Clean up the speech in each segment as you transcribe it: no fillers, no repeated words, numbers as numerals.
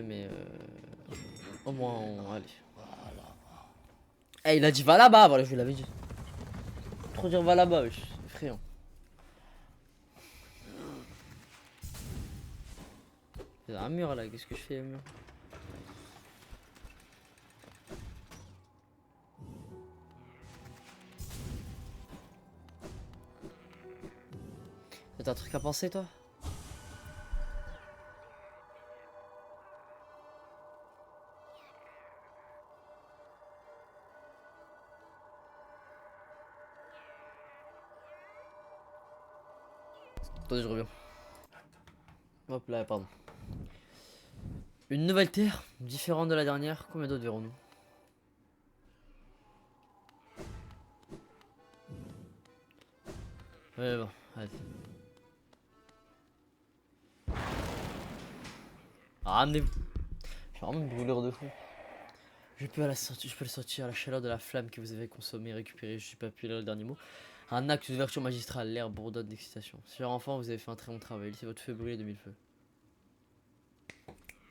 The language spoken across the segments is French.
Mais au moins, allez. Eh, il a dit va là-bas, voilà, je vous l'avais dit. Trop dire va là-bas, wesh, effrayant. Il y a un mur là, qu'est-ce que je fais, le mur? T'as un truc à penser, toi? Attendez, je reviens. Hop là, pardon. Une nouvelle terre, différente de la dernière. Combien d'autres verrons-nous? Ouais, bon, allez. Ramenez-vous. J'ai vraiment une brûlure de fou. Je peux le sortir à la chaleur de la flamme que vous avez consommée et récupérée. Je suis pas pu lire le dernier mot. Un acte d'ouverture magistrale, l'air bourdonne d'excitation. Cher enfant, vous avez fait un très bon travail. Laissez votre feu brûler de mille feux.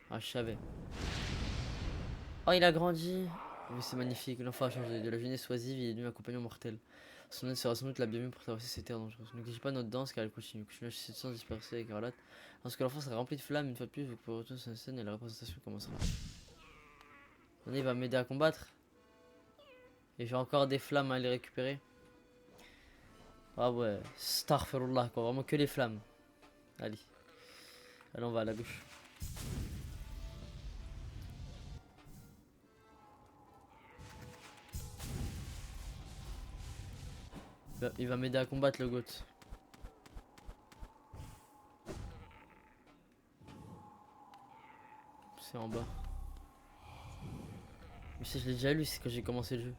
Ah, je savais. Oh, il a grandi. Oui, c'est magnifique. L'enfant a changé. De la jeunesse oisive, il est devenu un compagnon mortel. Son aide sera sans doute la bienvenue pour traverser ces terres dangereuses. Ne négligez pas notre danse car elle continue. Continuez à chasser sans disperser avec écarlate. Lorsque l'enfant sera rempli de flammes, une fois de plus, vous pourrez retourner sur la scène et la représentation commencera. Venez, il va m'aider à combattre. Et j'ai encore des flammes à les récupérer. Ah ouais, Starfirullah quoi, vraiment que les flammes. Allez. Allez, on va à la gauche. Il va m'aider à combattre le goth. C'est en bas. Mais ça, je l'ai déjà lu, c'est quand j'ai commencé le jeu.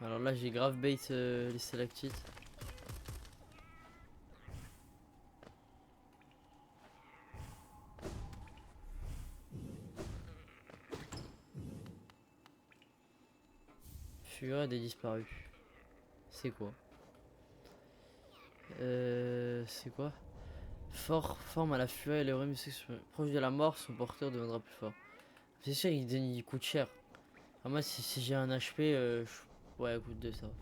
Alors là, j'ai grave bait les stalactites. Furet des disparus. C'est quoi? C'est quoi? Forme à la furie et les rhumes proche de la mort, son porteur deviendra plus fort. C'est sûr, il coûte cher. Ah, moi, si j'ai un HP, ouais, coûte 2 ça va.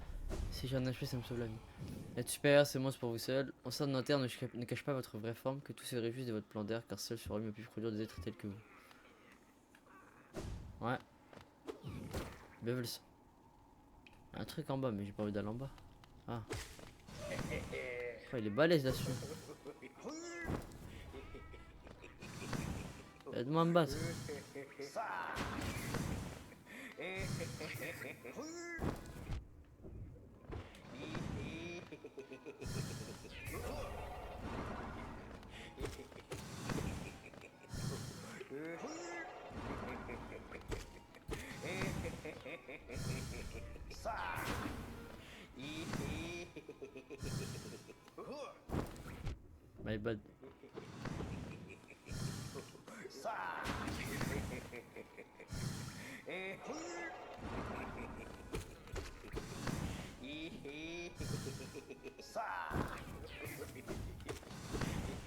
Si j'ai un HP, ça me sauve la vie. Être supérieur, c'est moi, c'est pour vous seul. En sein de nos terres, ne cache pas votre vraie forme, que tout se réfugie de votre plan d'air, car seul sur lui a pu produire des êtres tels que vous. Ouais. Bevels. Un truc en bas, mais j'ai pas envie d'aller en bas. Ah. Oh, il est balèze là-dessus. Aide-moi à me battre. My bad.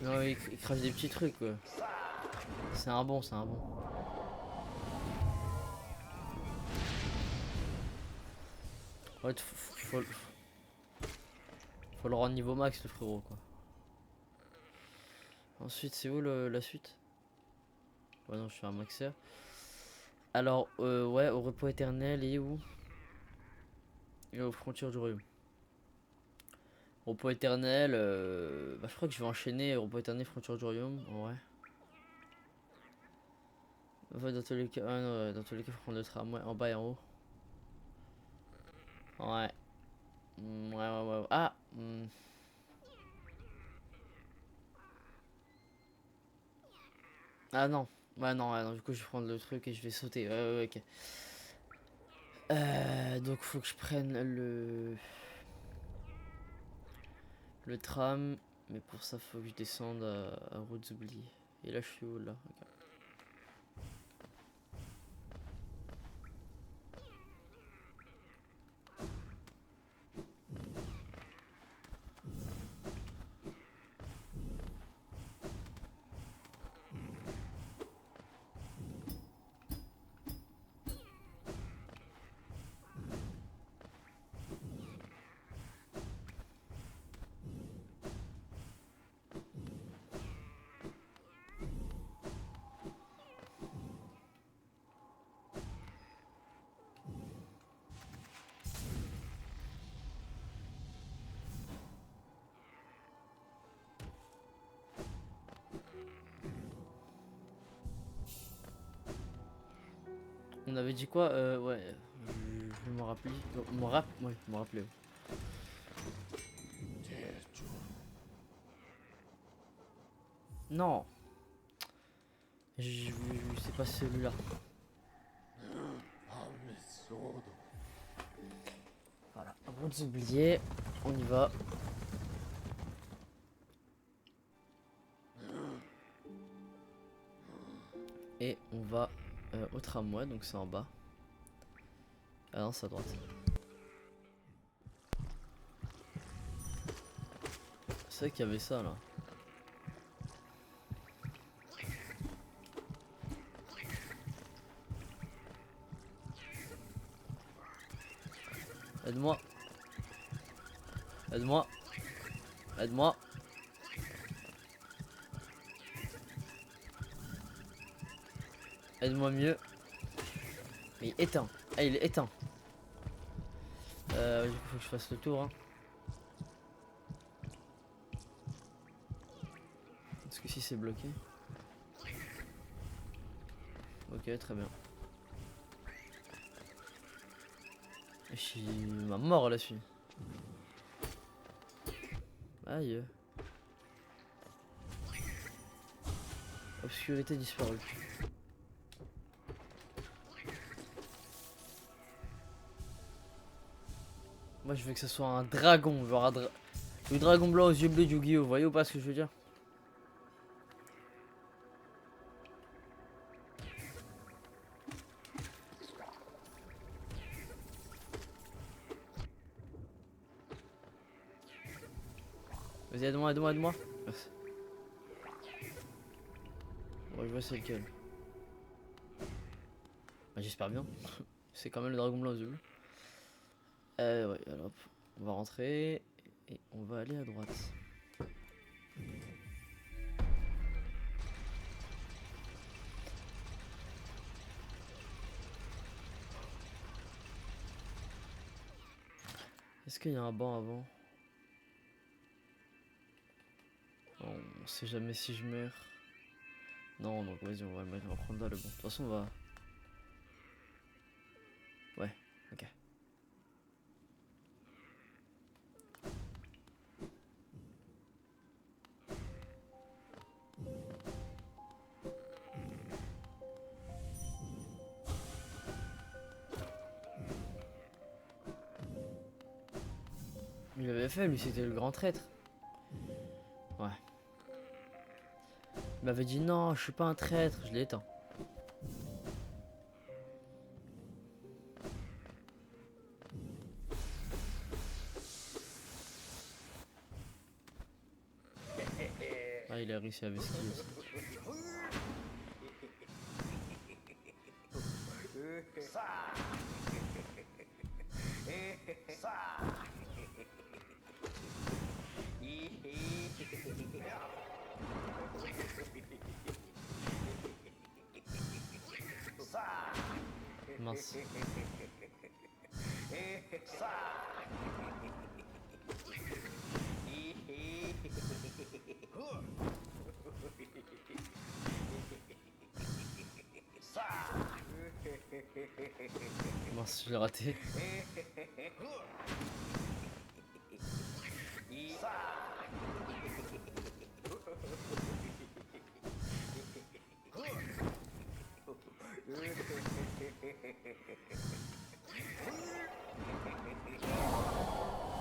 Non, il crache des petits trucs quoi. C'est un bon, c'est un bon. Ouais, faut le rendre niveau max le frérot quoi. Ensuite, c'est où la suite? Ouais, non, je suis un maxeur. Alors, ouais, au repos éternel et où? Et aux frontières du royaume. Repos éternel, bah, je crois que je vais enchaîner repos éternel, frontières du royaume. Ouais. Ouais, dans tous les cas, ah, non, ouais, dans tous les cas, faut prendre le tram, ouais, en bas et en haut. Ouais. Ouais, ouais, ouais. Ah! Ah non. Ouais, non, du coup, je vais prendre le truc et je vais sauter. Ouais, ouais, ouais, ok. Donc, faut que je prenne le tram. Mais pour ça, faut que je descende à Roodsbury. Et là, je suis où là? On avait dit quoi? Ouais, je me rappelle. Ouais, je me rappelais. Non, c'est pas celui-là. Voilà, avant de s'oublier, on y va. Et on va au tramway, donc c'est en bas. Ah non, c'est à droite. C'est vrai qu'il y avait ça là. Aide-moi. Aide-moi. Aide-moi. Aide-moi mieux. Mais il est éteint. Ah, il est éteint. Du coup, faut que je fasse le tour. Hein. Parce que si c'est bloqué. Ok, très bien. Je suis ma mort là-dessus. Aïe. Obscurité disparue. Moi je veux que ce soit un dragon, genre le dragon blanc aux yeux bleus du Yu-Gi-Oh! Vous voyez ou pas ce que je veux dire? Vas-y, aide-moi, aide-moi, aide-moi. Merci. Bon, je vois c'est lequel. Bah, j'espère bien. C'est quand même le dragon blanc aux yeux bleus. Ouais, alors hop. On va rentrer et on va aller à droite. Est-ce qu'il y a un banc avant? Non, on sait jamais si je meurs. Non, donc vas-y, on va le mettre, on va prendre là le banc. De toute façon, on va. Ouais, ok. Il avait fait, lui, c'était le grand traître. Ouais. Il m'avait dit non, je suis pas un traître, je l'ai éteint. Ah, il a réussi à esquiver aussi. Mince. Mince, je l'ai raté.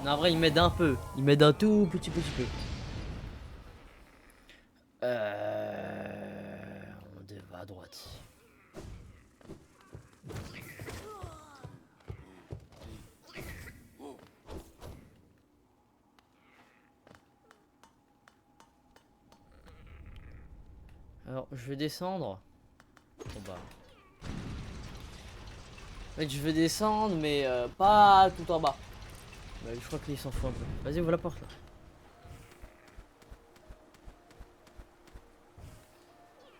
Non, en vrai, il m'aide un peu. Il m'aide un tout petit peu. On va à droite. Alors, je vais descendre. Bon bah. En fait, je vais descendre, mais pas tout en bas. Bah, je crois qu'il s'en fout un peu. Vas-y, ouvre la porte là.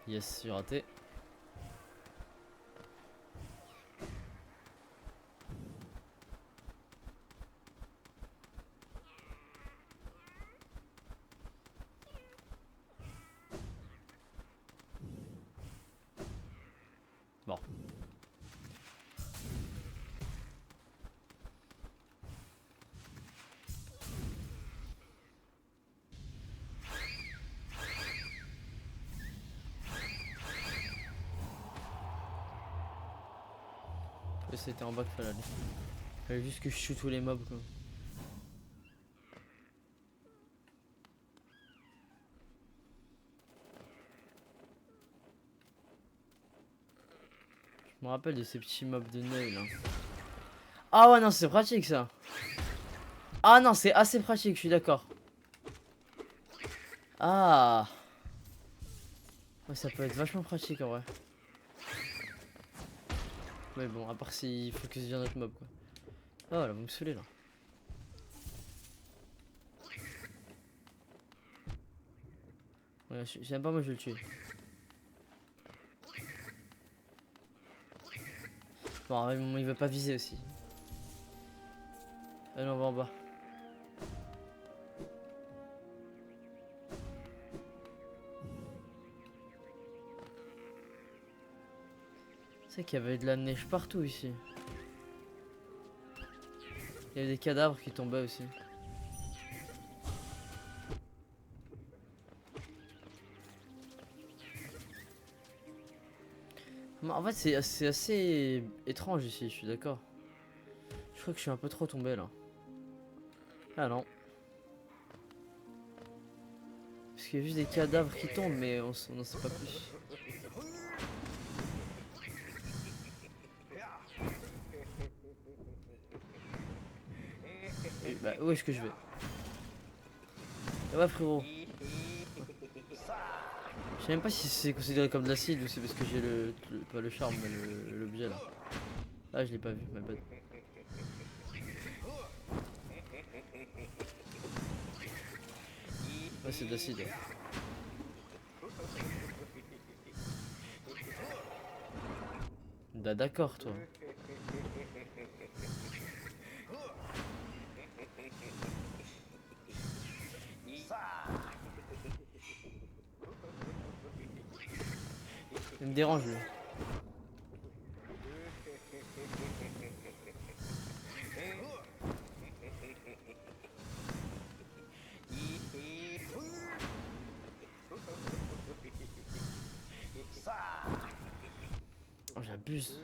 Yes, j'ai raté. Bon. c'était en bas qu'il fallait aller. Fallait juste que je tue tous les mobs quoi. Je me rappelle de ces petits mobs de Neuil là. Ah ouais non c'est pratique ça. Ah non c'est assez pratique, je suis d'accord. Ah ouais ça peut être vachement pratique en vrai. Mais bon à part s'il faut que je vienne notre mob quoi. Ah voilà vous me saoulez là. Ouais, j'aime pas moi je vais le tuer. Bon il veut pas viser aussi. Allez on va en bas. C'est qu'il y avait de la neige partout ici. Il y avait des cadavres qui tombaient aussi. En fait c'est assez étrange ici, je suis d'accord. Je crois que je suis un peu trop tombé là. Ah non. Parce qu'il y a juste des cadavres qui tombent mais on n'en sait pas plus. Et bah où est-ce que je vais? Ah ouais frérot. Je sais même pas si c'est considéré comme de l'acide ou c'est parce que j'ai pas le charme mais l'objet là. Ah je l'ai pas vu, my bad. Ouais c'est de l'acide. Ouais. Bah d'accord toi. Il me dérange lui. Oh j'abuse.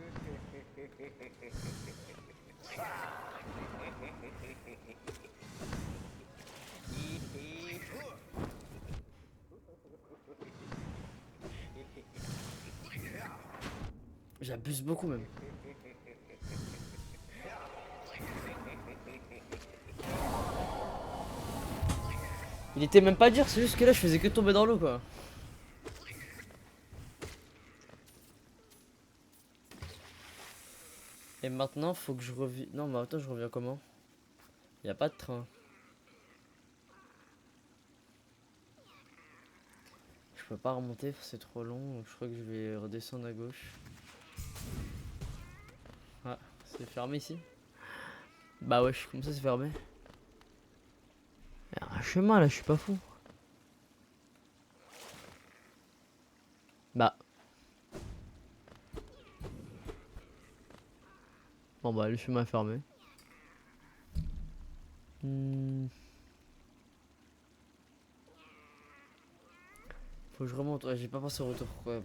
J'abuse beaucoup même. Il était même pas dur, c'est juste que là je faisais que tomber dans l'eau quoi. Et maintenant faut que je revienne. Non mais attends je reviens comment? Y a pas de train. Je peux pas remonter, c'est trop long, donc je crois que je vais redescendre à gauche. Ah, c'est fermé ici? Bah wesh, comme ça c'est fermé. Y a un chemin là, je suis pas fou. Bah. Bon bah le chemin est fermé. Faut que je remonte, ouais j'ai pas pensé au retour quoi.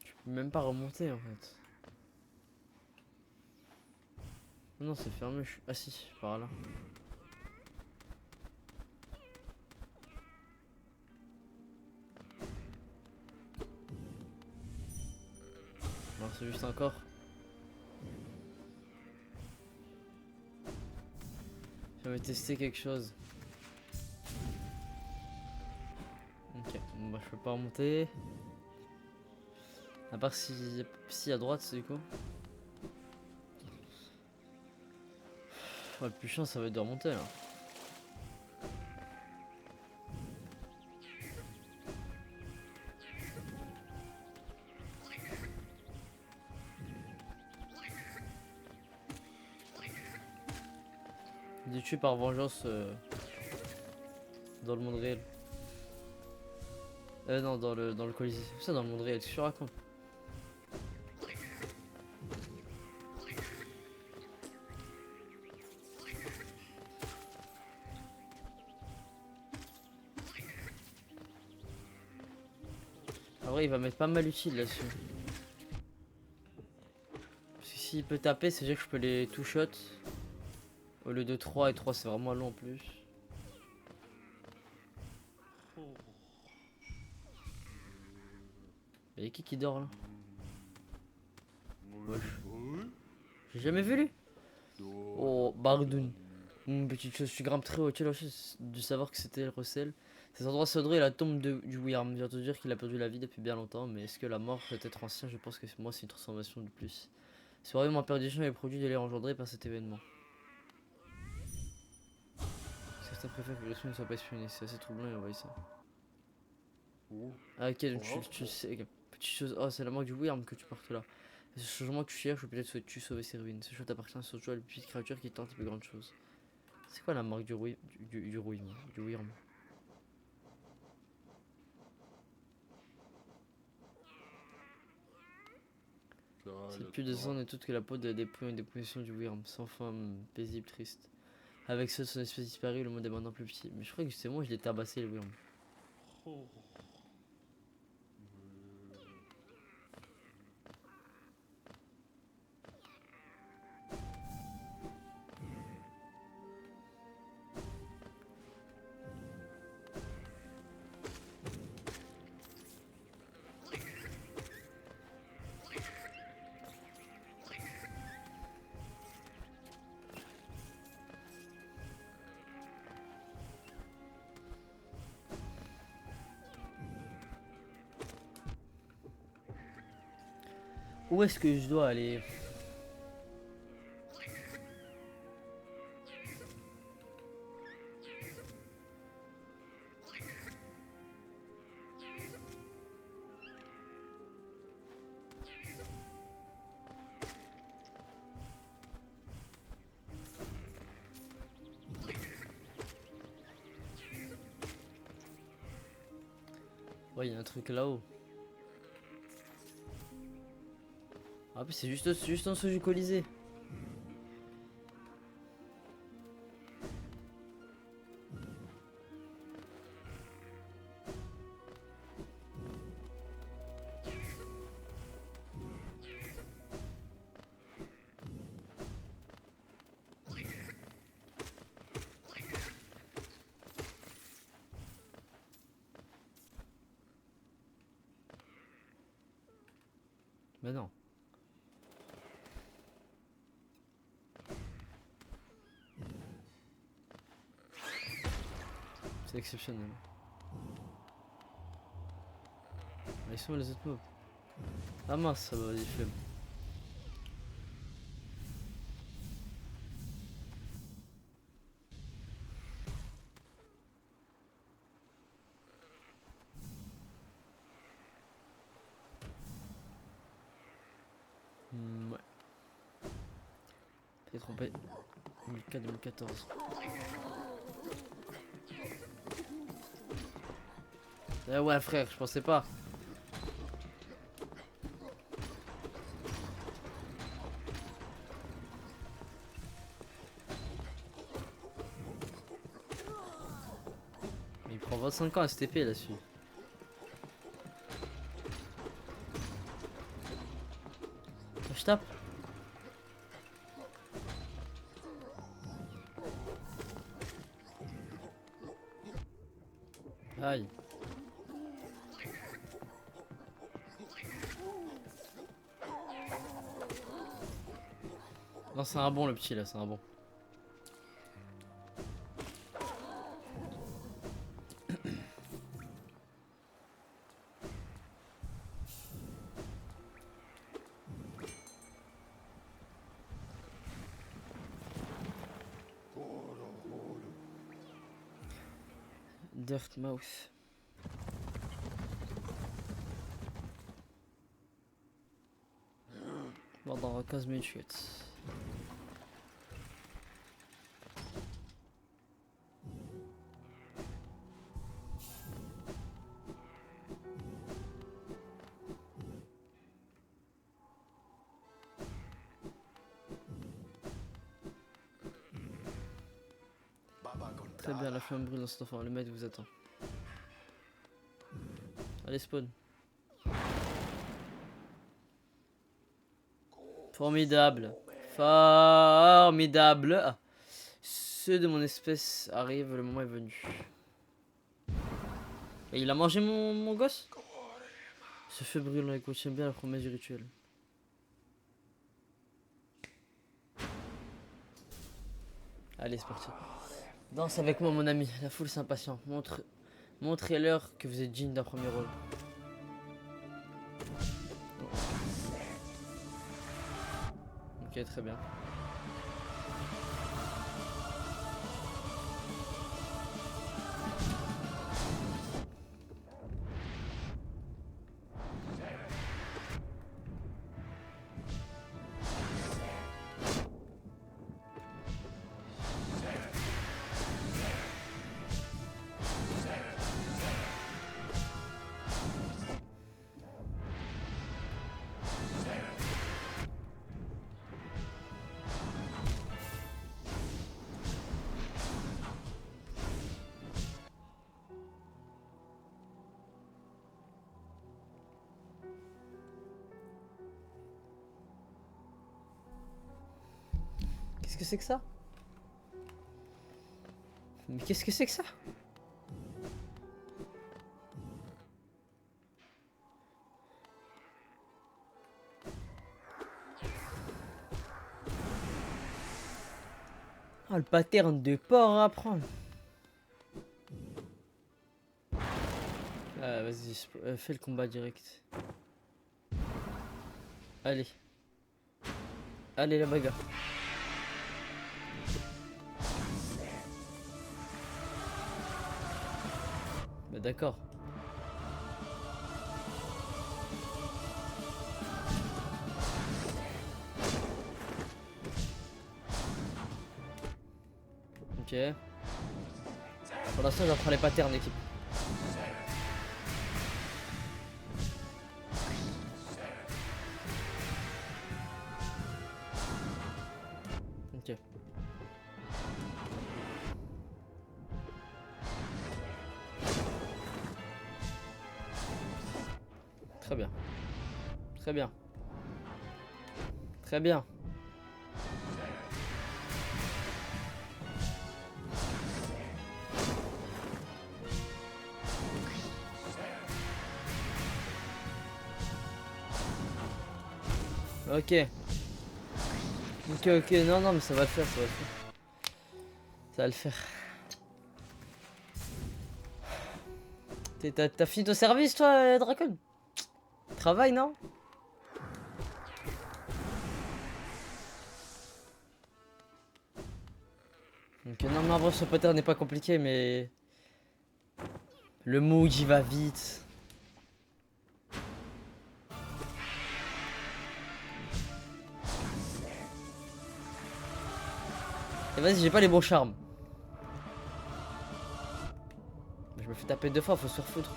Je peux même pas remonter en fait. Non c'est fermé, je suis... Ah si, par là. Non c'est juste encore. J'avais testé quelque chose. Ok, bon bah je peux pas remonter. À part si à droite c'est du coup. Ouais, le plus chiant ça va être de remonter là. Il est tué par vengeance dans le monde réel. Non, dans le Colisée. Ça, dans le monde réel, qu'est-ce que tu racontes? En vrai, il va m'être pas mal utile là-dessus. Parce que s'il peut taper, c'est dire que je peux les two-shot. Au lieu de 3 et 3 c'est vraiment long en plus. Y'a qui dort là? Wesh. J'ai jamais vu lui. Oh, Bardoun. Petite chose, tu grimpes très haut. Tu as la chance de savoir que c'était le recel. Cet endroit sonnerait la tombe du Wyrm. Vient te dire qu'il a perdu la vie depuis bien longtemps, mais est-ce que la mort peut être ancien? Je pense que moi c'est une transformation de plus. C'est vraiment ma perdition est produit de l'air engendré par cet événement. Certains préfèrent que Gretchen ne soit pas espionnée, c'est assez troublant et envahissant. Ah ok, donc tu sais, ok. Petite chose, oh c'est la mort du Wyrm que tu portes là. Ce changement que tu cherches, ou peut-être souhaites-tu sauver ses ruines. Ce choix t'appartient surtout à la petite créature qui tente les plus grandes choses. C'est quoi la marque du Wyrm? Du Wyrm. C'est plus de sang et toute que la peau de la dépouille et des positions du Wyrm, sans femme, paisible, triste. Avec seul son espèce disparue, le monde est maintenant plus petit. Mais je crois que c'est moi, je l'ai tabassé le Wyrm. Où est-ce que je dois aller? Ouais, il y a un truc là-haut. Ah, puis c'est juste en dessous du Colisée. Mais non. C'est exceptionnel. Ah, ils sont où les autres mobs? Ah mince, ça va, vas-y, flemme. Ouais. T'es trompé. 2004-2014. Ah ouais, frère, je pensais pas. Mais il prend 25 ans à STP là-dessus. Je tape. Aïe. Non, c'est un bon le petit là, c'est un bon. Dirtmouth. Bon, dans 15 minutes, je suis. Très bien, la flamme brûle dans cet enfant. Le maître vous attend. Allez, spawn. Formidable. Formidable. Ah. Ceux de mon espèce arrivent, le moment est venu. Et il a mangé mon gosse? Ce feu brûlant et contient bien la promesse du rituel. Allez, c'est parti. Danse avec moi, mon ami. La foule s'impatiente. Montrez-leur que vous êtes digne d'un premier rôle. Ok, très bien. Qu'est-ce que c'est que ça? Mais qu'est-ce que c'est que ça? Ah, le pattern de porc à apprendre. Ah, vas-y, fais le combat direct. Allez. Allez, la bagarre. Bah d'accord. Ok. Pour l'instant, j'apprends les patterns, équipe. Ok. Très bien. Très bien. Très bien. Ok. Ok, ok. Non, non, mais ça va le faire, ça va le faire. Ça va le faire. T'as fini ton service, toi, Dracon? Travail, non? Ok, non, mais en vrai, ce pattern n'est pas compliqué, mais... Le mood, il va vite. Et vas-y, j'ai pas les bons charmes. Je me fais taper 2 fois, faut se faire foutre.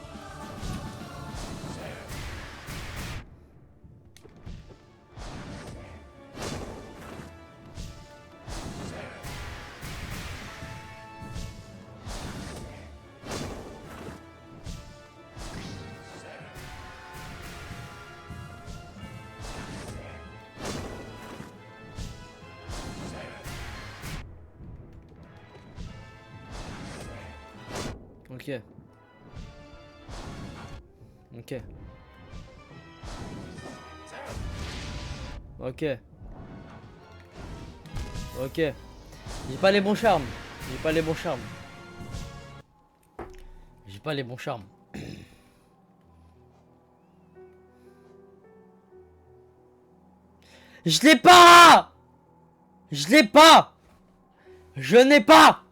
Ok. Ok. Ok. Ok. J'ai pas les bons charmes. J'ai pas les bons charmes. J'ai pas les bons charmes. Je l'ai pas! Je l'ai pas! Je n'ai pas!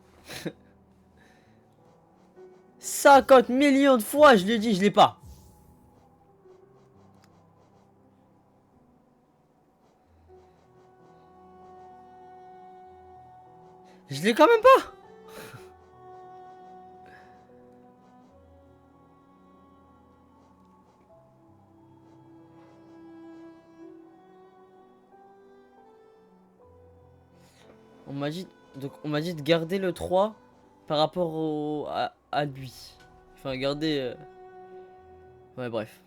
50 millions de fois, je lui ai dit, je l'ai pas. Je l'ai quand même pas. On m'a dit, donc on m'a dit de garder le 3 par rapport à lui. Enfin, regardez. Ouais, bref.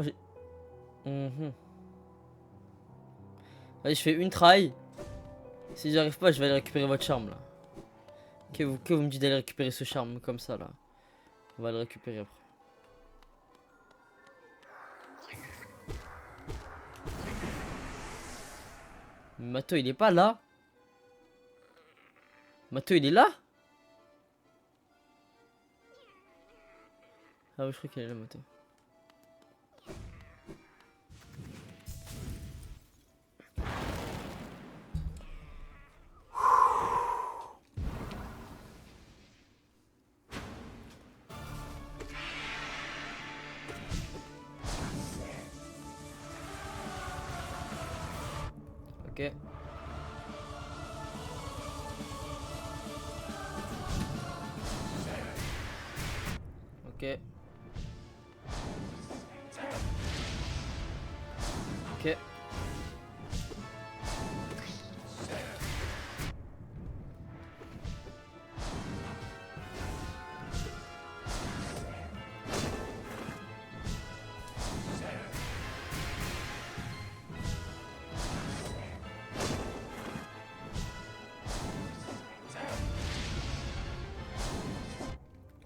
Oh, j'ai... Mhm. Allez, je fais une try. Si j'y arrive pas, je vais aller récupérer votre charme là. Que vous me dites d'aller récupérer ce charme comme ça là. On va le récupérer après. Mato il est pas là. Mato il est là. Ah oui je crois qu'il est là Mato. Ok. Ok. Ok.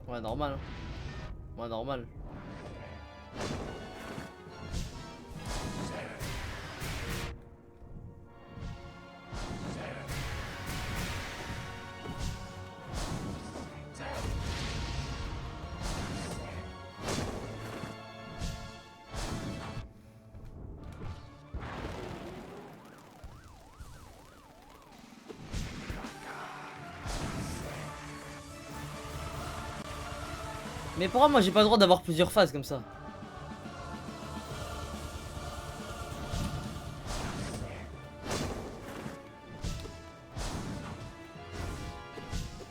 Ouais normal. Hein. Ouais normal. Mais pourquoi moi j'ai pas le droit d'avoir plusieurs phases comme ça?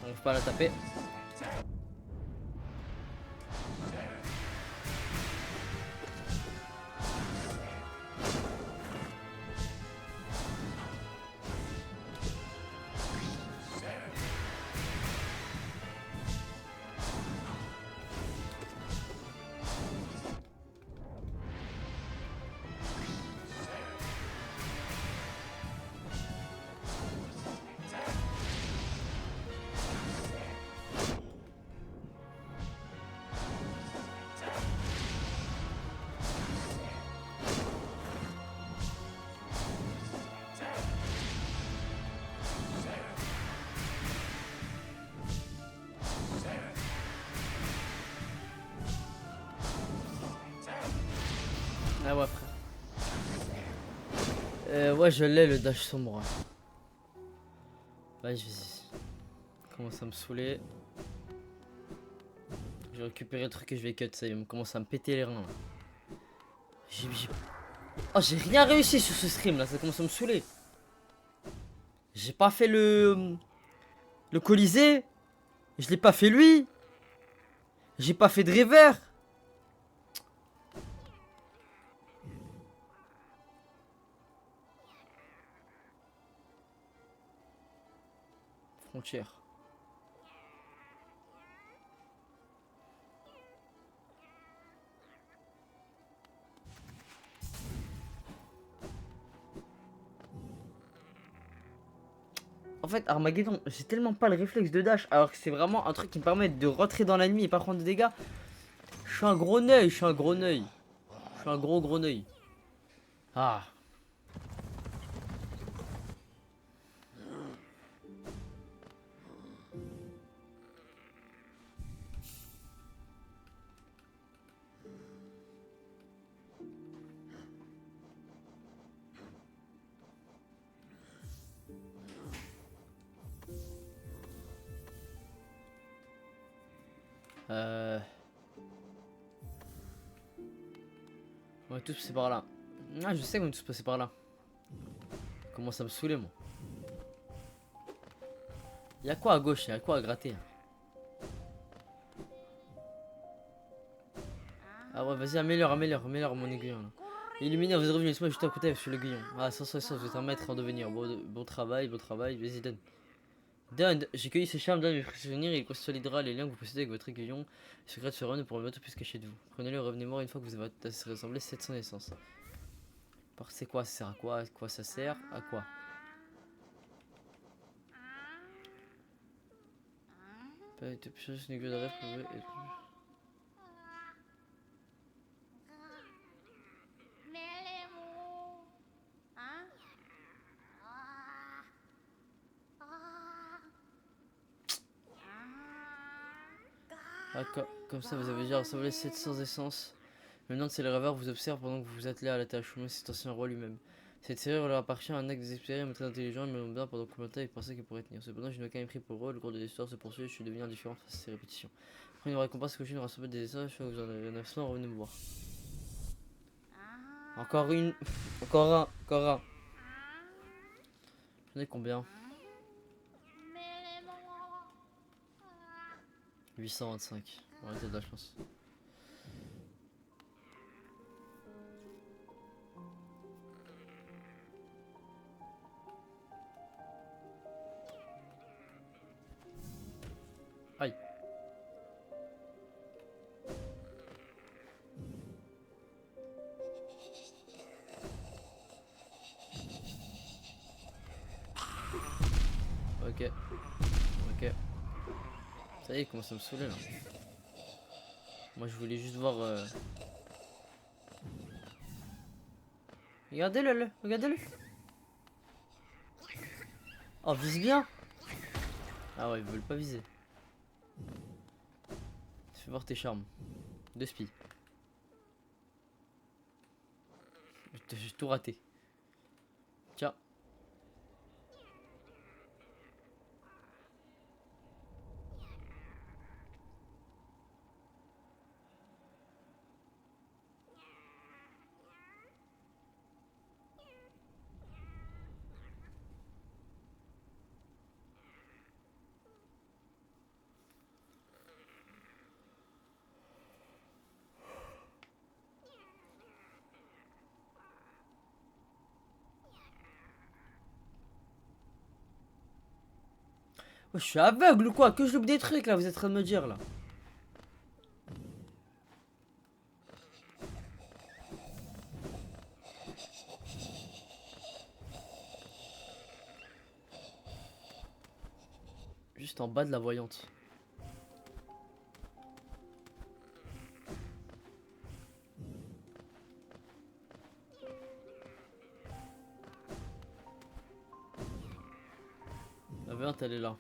J'arrive pas à la taper. Ah ouais frère. Ouais je l'ai le dash sombre. Ouais je vais... Commence à me saouler. Je vais récupérer le truc et je vais cut, ça il me commence à me péter les reins là. Oh j'ai rien réussi sur ce stream là, ça commence à me saouler. J'ai pas fait le Colisée. Je l'ai pas fait lui. J'ai pas fait de river. Frontière. En fait, Armageddon, j'ai tellement pas le réflexe de dash, alors que c'est vraiment un truc qui me permet de rentrer dans l'ennemi et pas prendre de dégâts. Je suis un gros neuil, je suis un gros neuil. Je suis un gros neuil. Ah. Euh... On va tous passer par là. Ah, je sais qu'on va tous passer par là. Commence à me saouler, moi. Y'a quoi à gauche? Y'a quoi à gratter? Ah ouais, vas-y, améliore mon aiguillon là. Illuminé, vous êtes revenu, laisse-moi juste à côté sur l'aiguillon. Ah, ça, vous êtes un maître en devenir. Bon travail, vas-y, donne. Donne, j'ai cueilli ces charmes, donne mes souvenirs, il consolidera les liens que vous possédez avec votre aiguillon. Les secrets de ce royaume pour le mettre plus caché de vous. Prenez-le et revenez-moi une fois que vous avez ressemblé 700 essences. C'est quoi? Ça sert à quoi? À quoi ça sert? À quoi? Une aiguille de rêve. Ah, comme ça, vous avez déjà rassemblé 700 essences. Maintenant, c'est le rêveur vous observe pendant que vous vous attelez à la tâche. Ou c'est ancien roi lui-même. Cette série leur appartient à un acte désespéré mais très intelligent. Mais bien pendant combien de temps il pensait qu'il pourrait tenir. Cependant, je n'ai aucun mépris pour le rôle. Le cours de l'histoire se poursuit. Je suis devenu indifférent face à ces répétitions. Après une récompense que je viens de rassembler des essences. Je que vous en avez 900. Revenez me voir. Encore une. Encore un. J'en ai combien? 825. On va peut-être de la chance. Aïe. Ok. Ok. Ça y est, il commence à me saouler là. Moi je voulais juste voir. Regardez-le, regardez-le. Oh, vise bien. Ah ouais, ils veulent pas viser. Fais voir tes charmes. 2 spies. J'ai tout raté. Tiens. Oh, je suis aveugle ou quoi? Que je loupe des trucs là, vous êtes en train de me dire là. Juste en bas de la voyante. La voyante elle est là.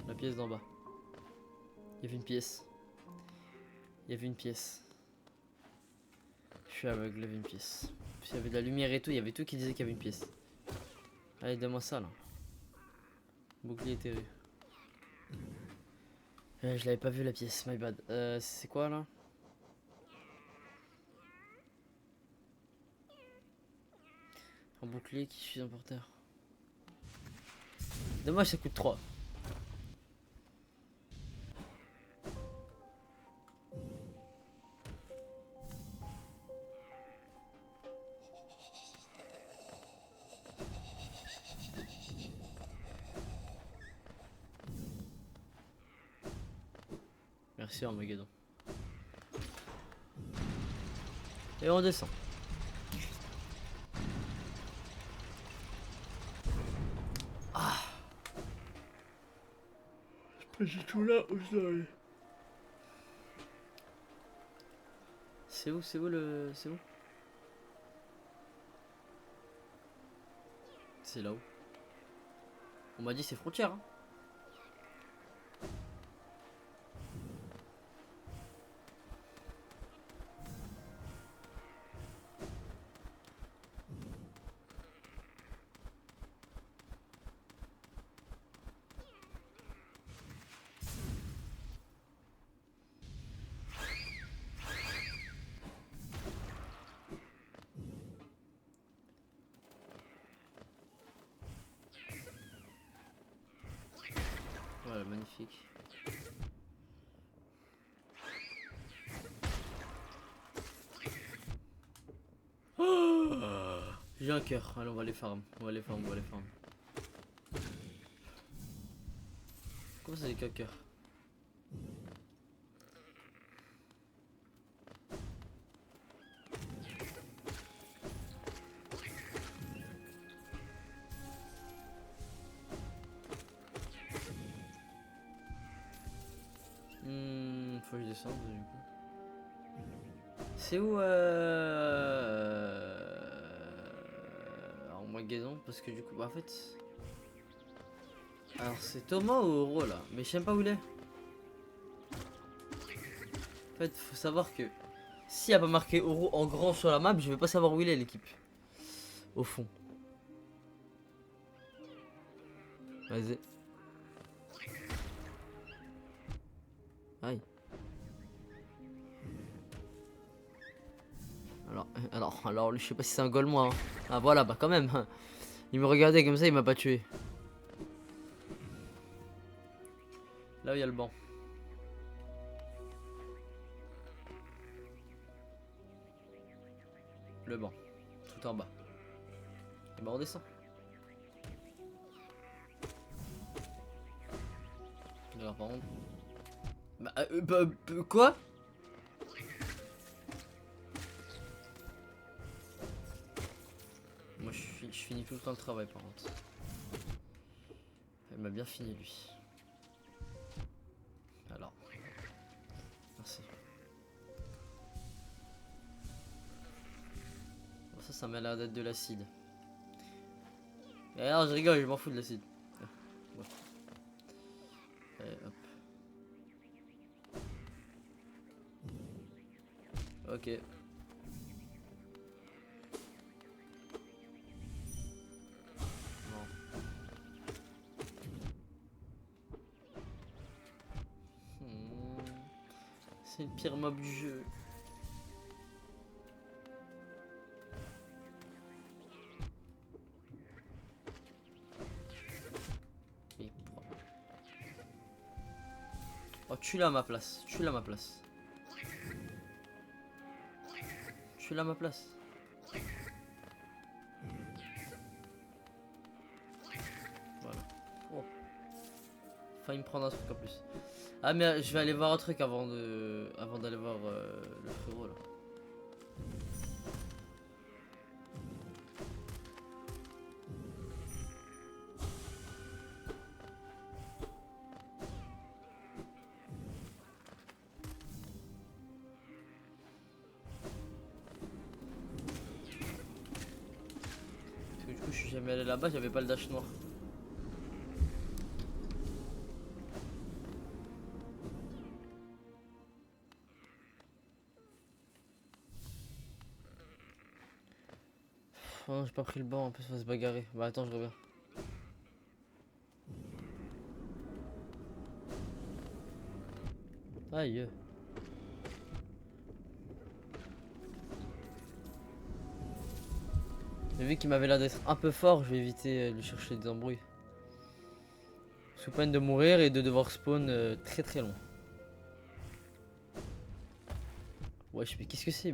La pièce d'en bas. Il y avait une pièce. Il y avait une pièce. Je suis aveugle, il y avait une pièce. Il y avait de la lumière et tout, il y avait tout qui disait qu'il y avait une pièce. Allez, donne-moi ça là. Bouclier terré. Je l'avais pas vu la pièce, my bad. C'est quoi là? Un bouclier qui suit un porteur. Dommage, ça coûte 3. Merci Armageddon. Et on descend. Ah. Je suis tout là où je dois aller. C'est où le... C'est où? C'est là-haut. On m'a dit c'est frontière. Hein. magnifique. Oh, j'ai un cœur. Allez, on va les farm. On va les farm, on va les farm. Comment ça, j'ai qu'un cœur? Faut que je descende du coup. C'est où en magasin? Parce que du coup, bah, en fait. Alors c'est Thomas ou Euro là? Mais je sais même pas où il est. En fait, faut savoir que s'il n'y a pas marqué Euro en grand sur la map, je vais pas savoir où il est l'équipe. Au fond. Vas-y. Aïe. Alors, lui, je sais pas si c'est un goal moi. Hein. Ah voilà, bah quand même. Il me regardait comme ça, il m'a pas tué. Là où il y a le banc. Le banc. Tout en bas. Et bah on descend. Alors par contre. Quoi? Moi je finis tout le temps le travail par contre. Elle m'a bien fini lui. Alors. Merci. Bon, ça m'a l'air d'être de l'acide. Et alors je rigole, je m'en fous de l'acide. Ouais. Allez, hop. Ok. C'est le pire mob du jeu. Oh, tu l'as à ma place. Tu l'as à ma place. Tu l'as à ma place. Voilà. Oh. Failli me prendre un truc en plus. Ah mais je vais aller voir un truc avant d'aller voir le frérot là. Parce que du coup je suis jamais allé là-bas, j'avais pas le dash noir. Oh non, j'ai pas pris le banc, en plus on va se bagarrer. Bah attends, je reviens. Aïe. Mais vu qu'il m'avait l'air d'être un peu fort, je vais éviter de lui chercher des embrouilles. Sous peine de mourir et de devoir spawn très très long. Wesh, mais qu'est-ce que c'est,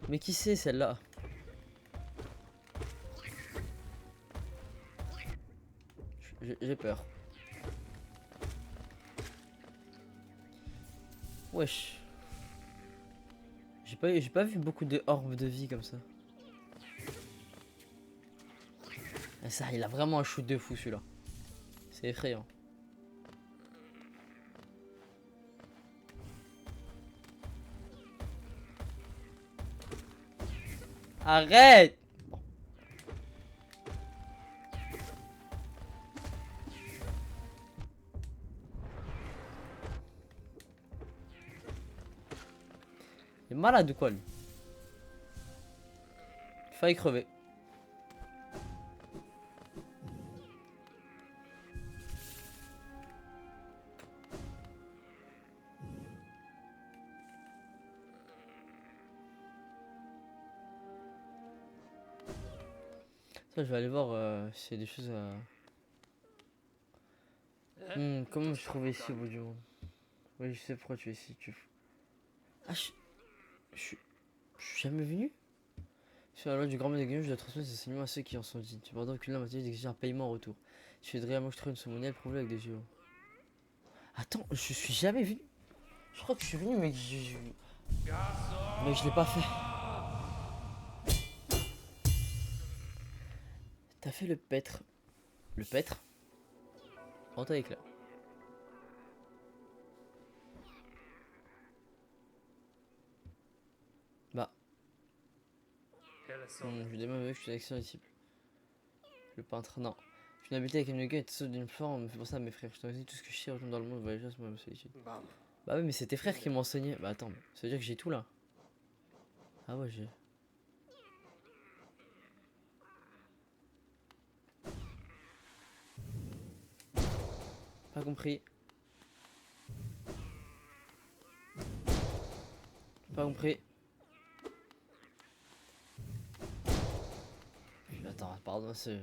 mais qui c'est celle-là? J'ai peur. Wesh. J'ai pas vu beaucoup de orbes de vie comme ça. Ah, ça, il a vraiment un shoot de fou celui-là. C'est effrayant. Arrête! Il est malade ou quoi lui? Il failli crever. Ça, je vais aller voir s'il y a des choses à... Comment me suis trouvé ici au bout du monde? Oui, je sais pourquoi tu es ici. Ah, je suis jamais venu? Sur la loi du grand maître des guillemets, je dois transmettre ces enseignements à ceux qui en sont dignes. Tu pourras donc la moitié d'exiger un paiement en retour. Si tu voudrais réellement que je trouve une somme mondiale, prouve-le avec des géos. Attends, je suis jamais venu. Je crois que je suis venu, mais mais je l'ai pas fait. T'as fait le pêtre. Le pêtre? Rentre avec là. Bah. Je démarre avec, je suis d'action disciple. Le peintre, non. Je suis habité avec un gars et sauf d'une forme, on me fait penser à mes frères. Je t'en dis tout ce que je sais, retourne dans le monde, voyager, c'est ma solitude. Bah oui, mais c'est tes frères qui m'ont enseigné. Bah attends, ça veut dire que j'ai tout là. Ah ouais, j'ai. Pas compris. Pas compris. Attends, pardon, c'est.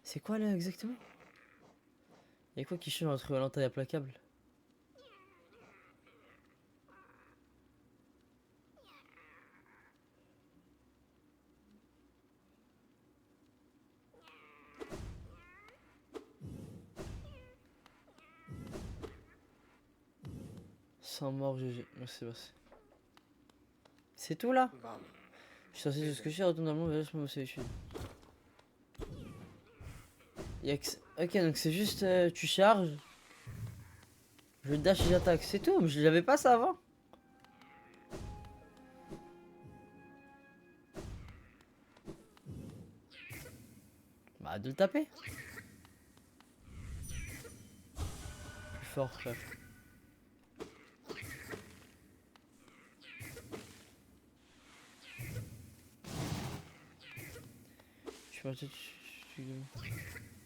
C'est quoi là exactement? Y'a quoi qui change entre Valentin et Implacable? Sans mort, GG. Merci, merci. C'est tout là? Je suis censé tout ce que je sais, retourne dans le monde, voyage, c'est ma solitude. Ok, donc c'est juste tu charges, je dash et j'attaque, c'est tout, mais je l'avais pas ça avant. Bah de le taper. Plus fort, chef. Je suis parti.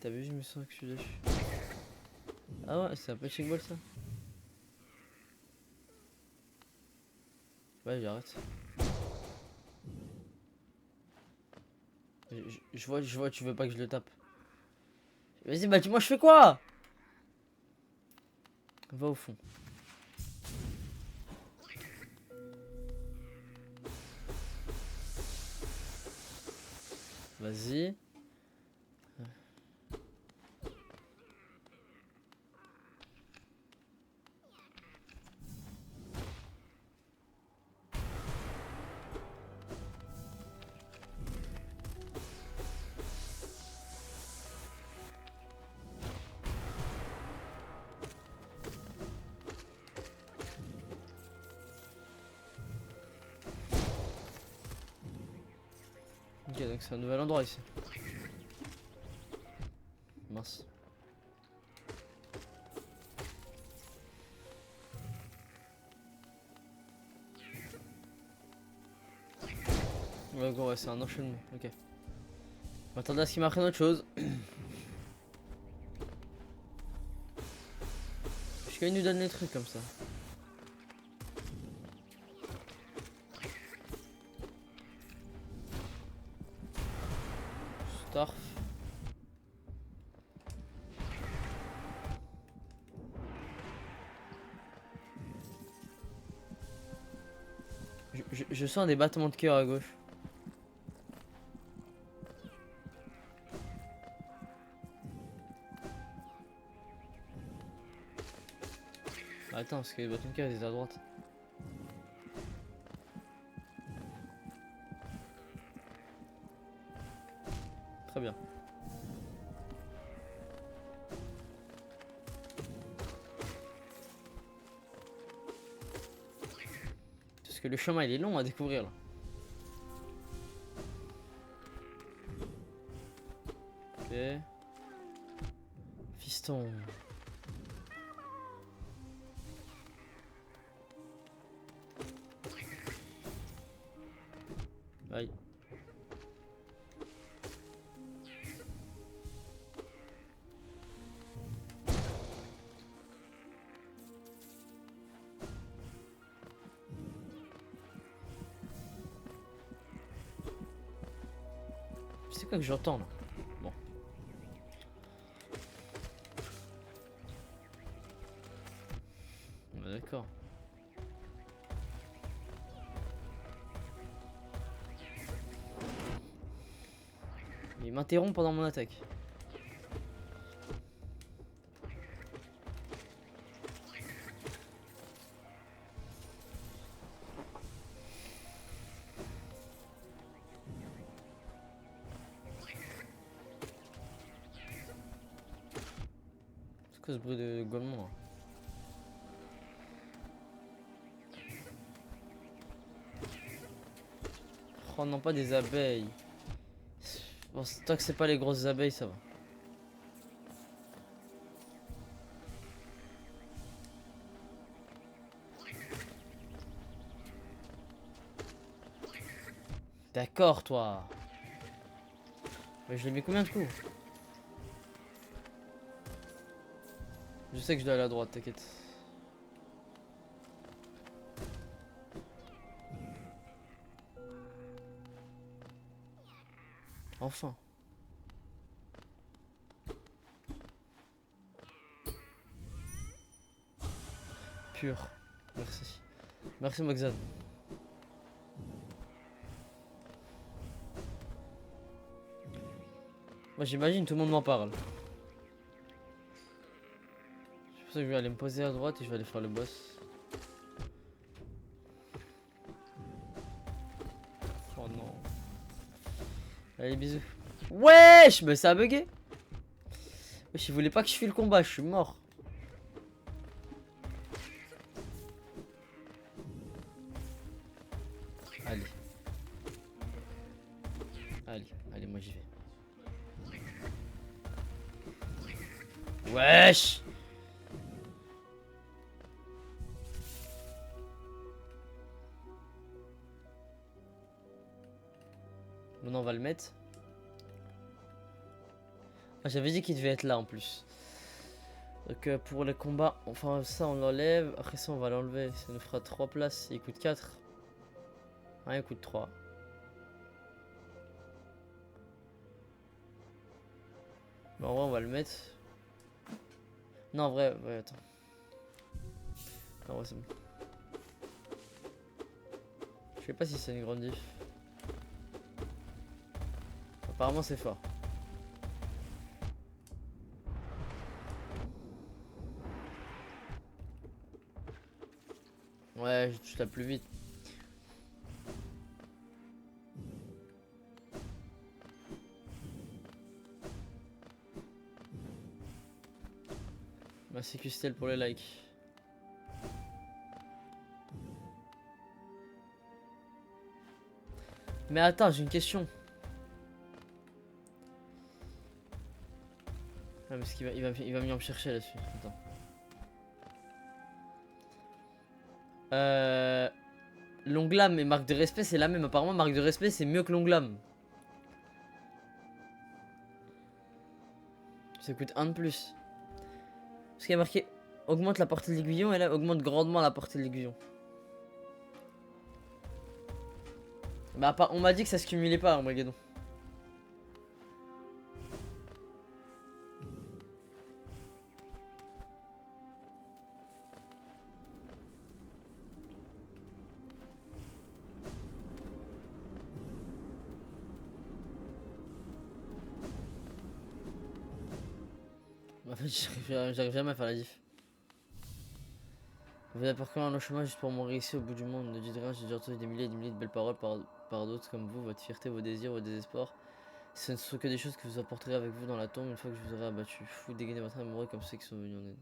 T'as vu, je me sens que je suis dash. Ah ouais, c'est un peu chic ball ça. Ouais, j'arrête. Je vois, tu veux pas que je le tape. Vas-y, bah dis-moi, je fais quoi? Va au fond. Vas-y. Ok, donc c'est un nouvel endroit ici. Mince. Ouais, gros, ouais, c'est un enchaînement. Ok. M'attendais à ce qu'il m'apprenne autre chose. Jusqu'à il nous donne les trucs comme ça. Starf. Je sens des battements de cœur à gauche. Attends, parce que les battements de cœur ils étaient à droite. Très bien. Parce que le chemin il est long à découvrir là. Ok. Fiston. Aïe. C'est quoi que j'entends là? Bon. Il m'interrompt pendant mon attaque. C'est quoi ce bruit de golemont là? Oh non, pas des abeilles. Bon, tant que c'est pas les grosses abeilles, ça va. D'accord, toi. Mais je l'ai mis combien de coups? Je sais que je dois aller à droite, t'inquiète. Enfin. Pur. Merci. Merci Moxan. Moi j'imagine tout le monde m'en parle. C'est pour ça que je vais aller me poser à droite et je vais aller faire le boss. Oh non. Allez bisous. Wesh, mais ça a bugué. Wesh, il voulait pas que je fuis le combat, je suis mort. Allez. Allez, moi j'y vais. Wesh. Maintenant on va le mettre. Ah, j'avais dit qu'il devait être là en plus. Donc pour les combats, enfin ça on l'enlève. Après ça on va l'enlever. Ça nous fera 3 places. Il coûte 4. Ouais, il coûte 3. Bon, en vrai on va le mettre. Non en vrai, ouais attends. Non, ouais, c'est bon. Je sais pas si c'est une grande diff. Apparemment c'est fort. Ouais, je tape plus vite. Merci Custel pour les likes. Mais attends, j'ai une question. Ah, parce qu'il va venir me chercher là-dessus. Attends. L'onglam et marque de respect c'est la même. Apparemment marque de respect c'est mieux que l'onglam. Ça coûte 1 de plus. Parce qu'il y a marqué augmente la portée de l'aiguillon et là augmente grandement la portée de l'aiguillon. Bah on m'a dit que ça se cumulait pas en Magadon. En fait j'arrive jamais à faire la diff. Vous avez parcouru un long chemin juste pour mourir ici au bout du monde. Ne dites rien, j'ai déjà entendu des milliers et des milliers de belles paroles par d'autres comme vous. Votre fierté, vos désirs, vos désespoirs. Ce ne sont que des choses que vous apporterez avec vous dans la tombe une fois que je vous aurai abattu. Fou, dégainez votre âme amoureux comme ceux qui sont venus en aide.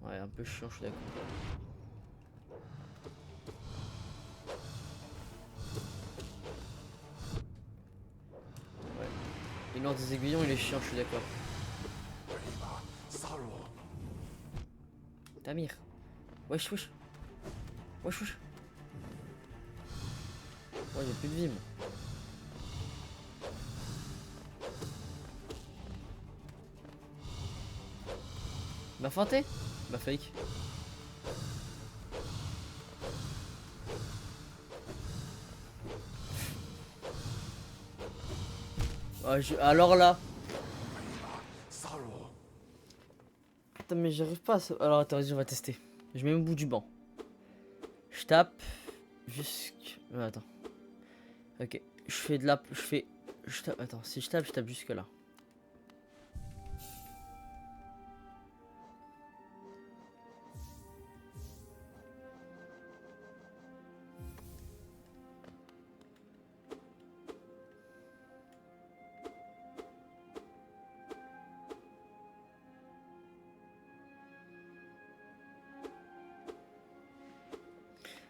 Ouais, un peu chiant, je suis d'accord. Ouais. Et lors des aiguillons, il est chiant, je suis d'accord. Tamir. Wesh, wesh. Wesh, wesh. Ouais, j'ai plus de vie, moi. M'a feinté? M'a fake. Ouais, alors là. Putain, mais j'arrive pas à... Alors attends, vas-y, on va tester. Je mets au bout du banc. Je tape. jusque... attends. Ok. Je fais de la... Je fais... Je tape... Attends, si je tape jusque là.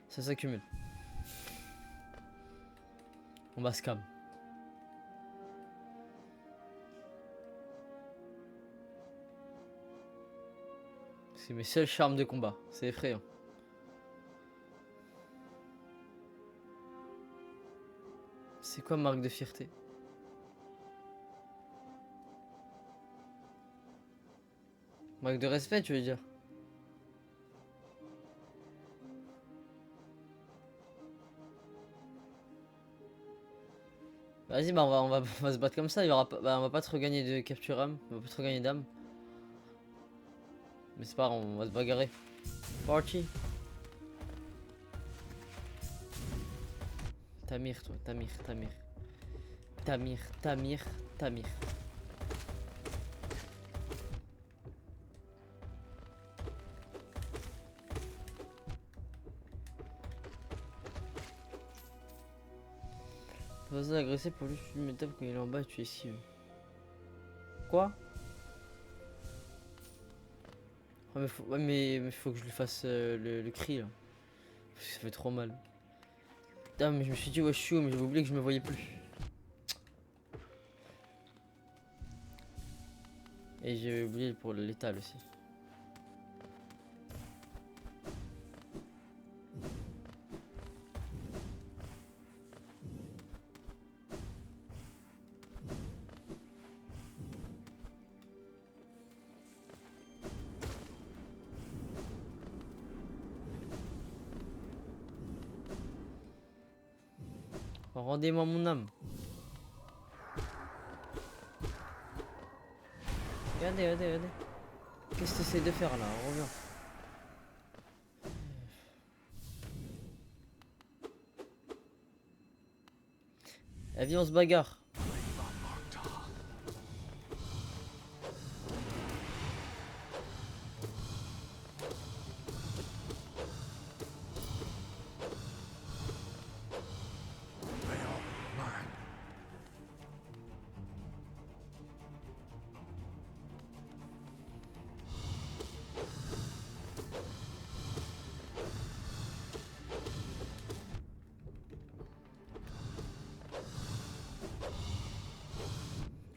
Ça s'accumule. On va se calme. C'est mes seuls charmes de combat. C'est effrayant. C'est quoi marque de fierté? Marque de respect, tu veux dire? Vas-y, bah on va se battre comme ça. Il y aura pas, bah, on va pas trop gagner de capture âme. On va pas trop gagner d'âme. Mais c'est pas grave, on va se bagarrer. Party. Tamir, toi, Tamir. Tamir. Vas-y, agresser pour lui, tu me tapes quand il est en bas et tu esquives. Quoi? Ouais, mais faut que je lui fasse le cri là. Parce que ça fait trop mal. Putain, mais je me suis dit, ouais, je suis où, mais j'avais oublié que je me voyais plus. Et j'ai oublié pour le létal aussi. Rendez-moi mon âme. Regardez. Qu'est-ce que tu essaies de faire là? Reviens. Eh, viens, on se bagarre.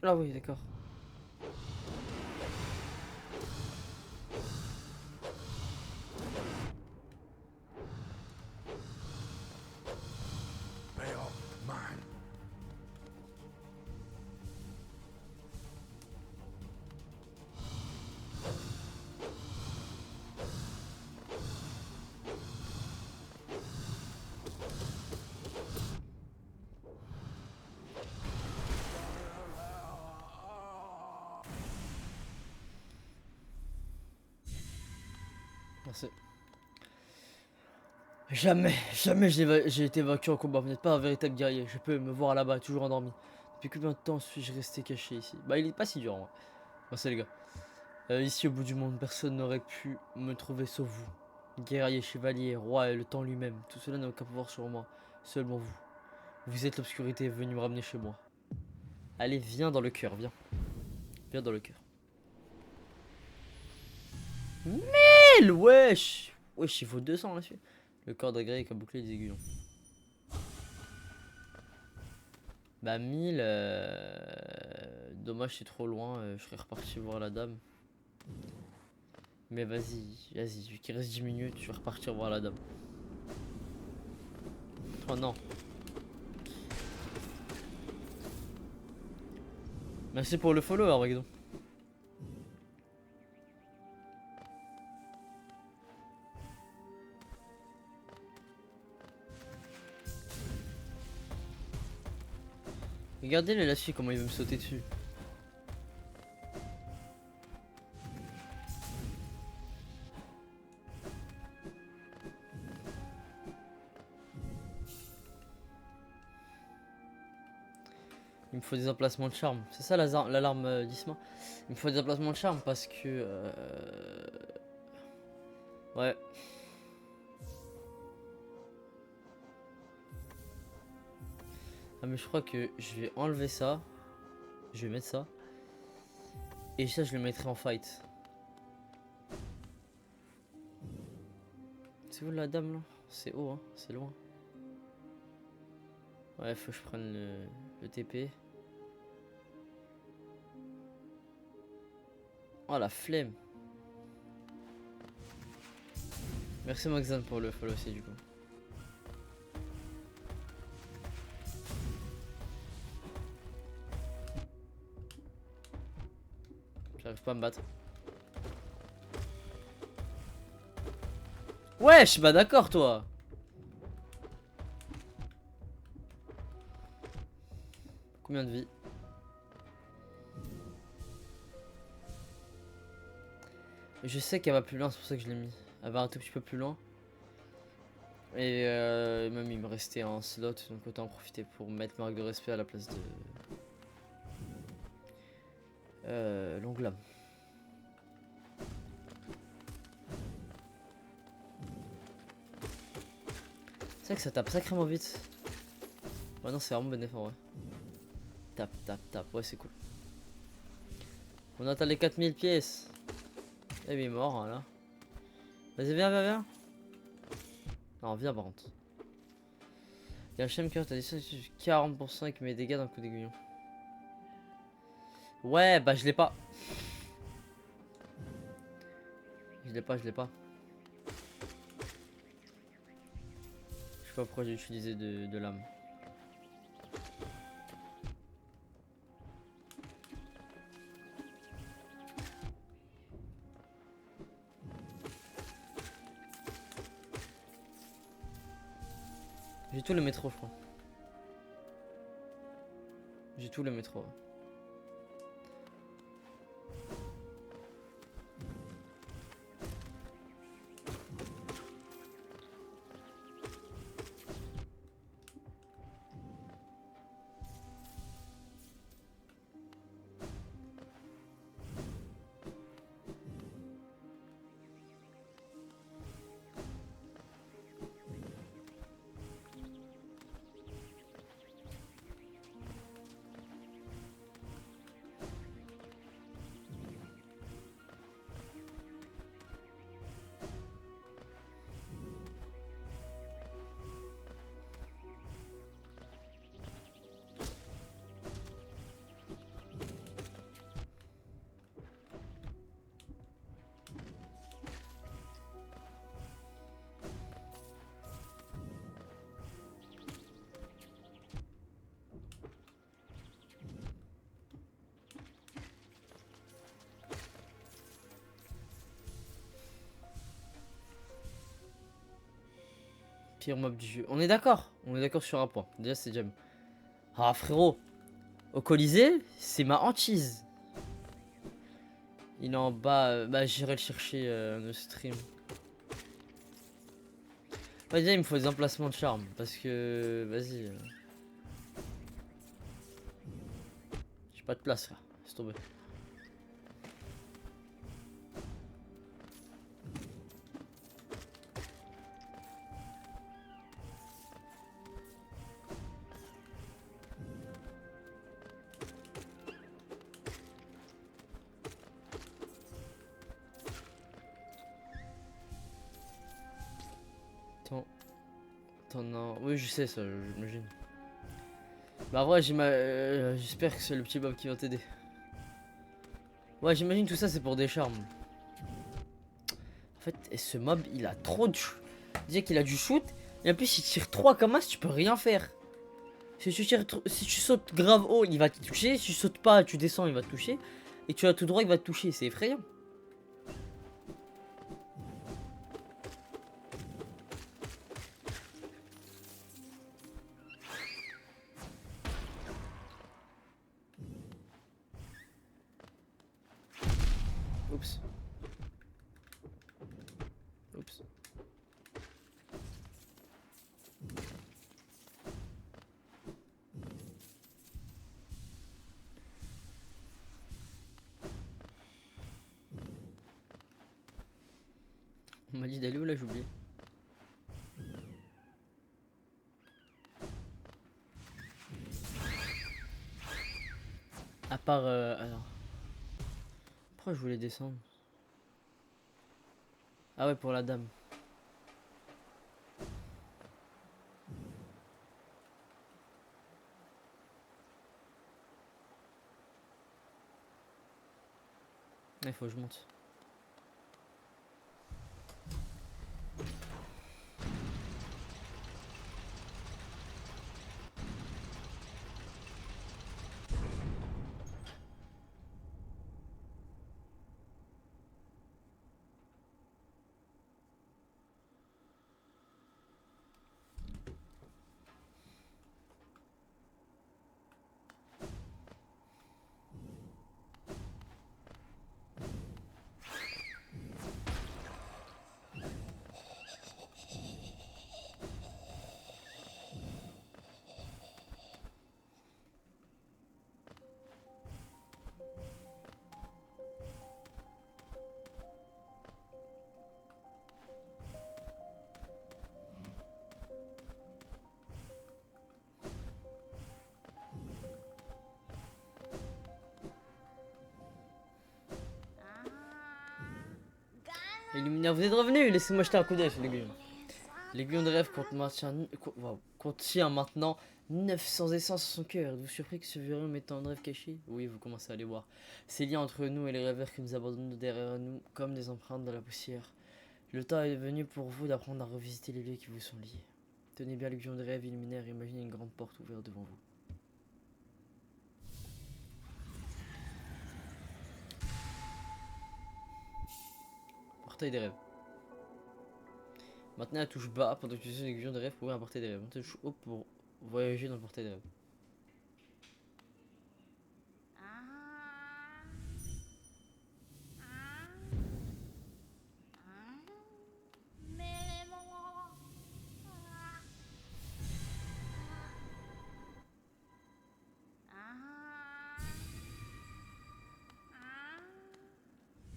Ah oui, d'accord. Merci. Jamais j'ai été vaincu en combat. Vous n'êtes pas un véritable guerrier. Je peux me voir là-bas, toujours endormi. Depuis combien de temps suis-je resté caché ici? Bah, il est pas si dur en vrai. Merci les gars. Ici au bout du monde, personne n'aurait pu me trouver sauf vous. Guerrier, chevalier, roi et le temps lui-même. Tout cela n'a aucun pouvoir sur moi. Seulement vous. Vous êtes l'obscurité venue me ramener chez moi. Allez, viens dans le cœur, viens. Viens dans le cœur. Mais wesh! Wesh, il faut 200 là-dessus. Le corps d'agréé avec un bouclier et des aiguillons. Bah 1000, dommage c'est trop loin, je serais reparti voir la dame. Mais vas-y, vu qu'il reste 10 minutes, je vais repartir voir la dame. Oh non. Merci pour le follow, Armageddon. Regardez la fille comment il veut me sauter dessus. Il me faut des emplacements de charme. C'est ça l'alarme d'Isma. Il me faut des emplacements de charme parce que... Ouais. Ah mais je crois que je vais enlever ça. Je vais mettre ça. Et ça je le mettrai en fight. C'est où la dame là? C'est haut hein, c'est loin. Ouais, faut que je prenne le TP. Oh la flemme. Merci Maxan pour le follow aussi du coup. J'arrive pas à me battre. Wesh, bah d'accord toi. Combien de vie? Je sais qu'elle va plus loin, c'est pour ça que je l'ai mis. Elle va un tout petit peu plus loin. Et même il me restait un slot, donc autant en profiter pour mettre marque de respect à la place de longue lame. C'est vrai que ça tape sacrément vite. Ouais non c'est vraiment bon effort ouais. Tape, tape, tape, ouais c'est cool. On atteint les 4000 pièces. Eh mais il est mort hein, là. Vas-y viens, viens, viens. Non viens par contre. Il y a un HM qui a 40% avec mes dégâts d'un coup d'aiguillon. Ouais bah je l'ai pas. Je l'ai pas, je l'ai pas. Je sais pas pourquoi j'ai utilisé de l'âme. J'ai tout le métro, je crois. J'ai tout le métro. Ouais. Pire mob du jeu. On est d'accord. On est d'accord sur un point. Déjà c'est jam. Ah frérot. Au Colisée, c'est ma hantise. Il est en bas. Bah j'irai le chercher le stream. Bah, déjà il me faut des emplacements de charme. Parce que. Vas-y. J'ai pas de place là. Laisse tomber. T'en as... Oui, je sais ça, j'imagine. Bah, ouais, j'espère que c'est le petit Bob qui va t'aider. Ouais, j'imagine tout ça, c'est pour des charmes. En fait, ce mob, il a trop de... Déjà qu'il a du shoot, et en plus, il tire 3 comme as, tu peux rien faire. Si tu sautes grave haut, il va te toucher. Si tu sautes pas, tu descends, il va te toucher. Et tu vas tout droit, il va te toucher. C'est effrayant. Oups. Oups. On m'a dit d'aller où là, j'ai oublié. À part... alors... Pourquoi je voulais descendre? Ah ouais, pour la dame. Il faut que je monte. Les luminaires, vous êtes revenus, laissez-moi jeter un coup d'œil sur l'aiguillon. L'aiguillon de rêve contient maintenant 900 essences à son cœur. Êtes-vous surpris que ce vieux homme ait un rêve caché? Oui, vous commencez à les voir. Ces liens entre nous et les rêveurs que nous abandonnons derrière nous comme des empreintes dans la poussière. Le temps est venu pour vous d'apprendre à revisiter les lieux qui vous sont liés. Tenez bien l'aiguillon de rêve illuminaire et imaginez une grande porte ouverte devant vous. Portail des rêves. Maintenez la touche bas pendant que tu utilises l'aiguillon de rêve pour ouvrir un portail des rêves. Maintenez la touche haut pour voyager dans le portail des rêves.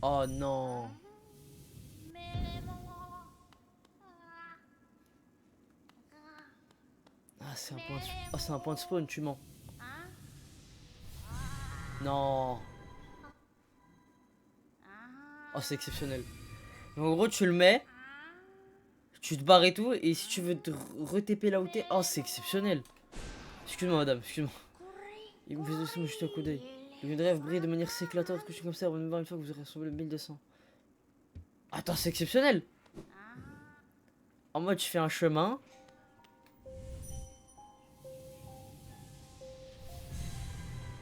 Oh non. Ah, c'est un point de... Oh, c'est un point de spawn, tu mens. Non. Oh, c'est exceptionnel. Donc, en gros, tu le mets, tu te barres et tout, et si tu veux te re-TP là où t'es... Oh, c'est exceptionnel. Excuse-moi, madame, excuse-moi. Il me fait aussi juste un coup d'œil. Le rêve brille de manière si éclatante que je suis comme ça, on va me voir une fois que vous aurez rassemblé 1200. Attends, c'est exceptionnel. En mode, je fais un chemin.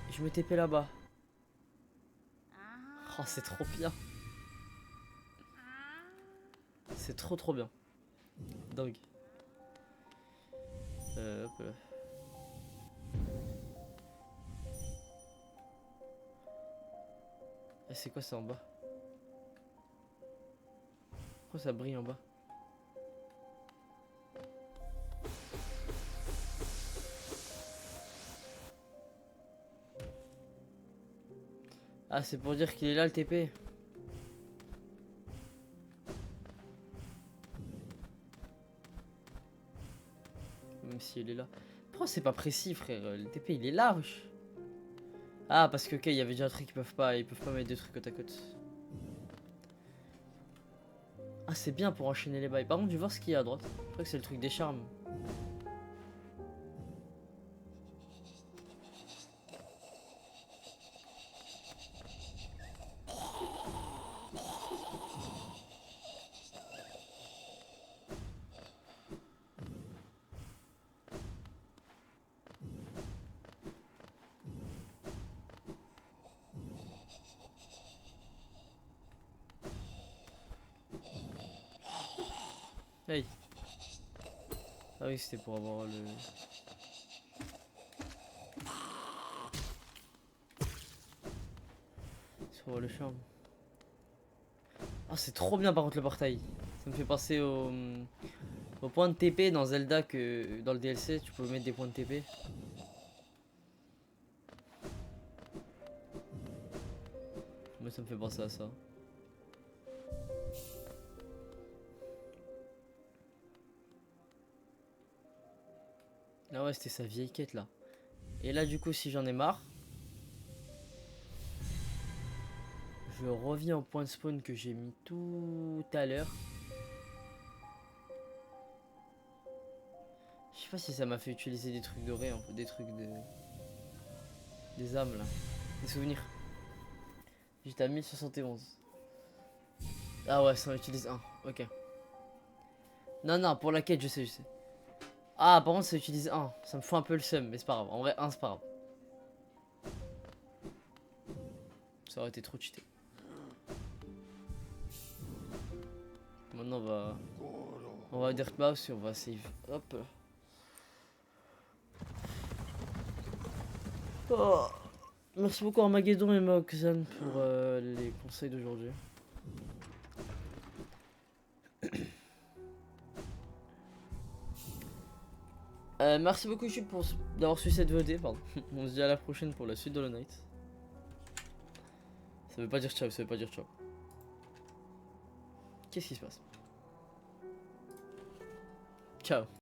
Et je me TP là-bas. Oh, c'est trop bien. C'est trop bien. Dingue. Hop là. Ah, c'est quoi ça en bas? Pourquoi ça brille en bas? Ah, c'est pour dire qu'il est là le TP. Même s'il est là. Pourquoi c'est pas précis, frère? Le TP il est large. Ah, parce que, ok, il y avait déjà un truc, ils peuvent pas mettre deux trucs côte à côte. Ah, c'est bien pour enchaîner les bails. Par contre, je vais voir ce qu'il y a à droite. Je crois que c'est le truc des charmes. Hey. Ah oui, c'était pour avoir le... Sur le charme. Ah, c'est trop bien par contre le portail. Ça me fait penser au point de TP dans Zelda que dans le DLC, tu pouvais mettre des points de TP. Moi, ça me fait penser à ça. Ah ouais, c'était sa vieille quête là. Et là, du coup, si j'en ai marre, je reviens au point de spawn que j'ai mis tout à l'heure. Je sais pas si ça m'a fait utiliser des trucs dorés, un peu, des trucs de. Des âmes là. Des souvenirs. J'étais à 1071. Ah ouais, ça en utilise un. Ok. Non, non, pour la quête, je sais, je sais. Ah, par contre, ça utilise un. Ça me fout un peu le seum, mais c'est pas grave. En vrai, un, c'est pas grave. Ça aurait été trop cheaté. Maintenant, on va à Dirtmouse et on va save. Hop. Oh. Merci beaucoup Armageddon et Moxan pour les conseils d'aujourd'hui. Merci beaucoup Jules pour d'avoir suivi cette VOD, pardon. On se dit à la prochaine pour la suite de Hollow Knight. Ça veut pas dire ciao, ça veut pas dire ciao. Qu'est-ce qui se passe? Ciao.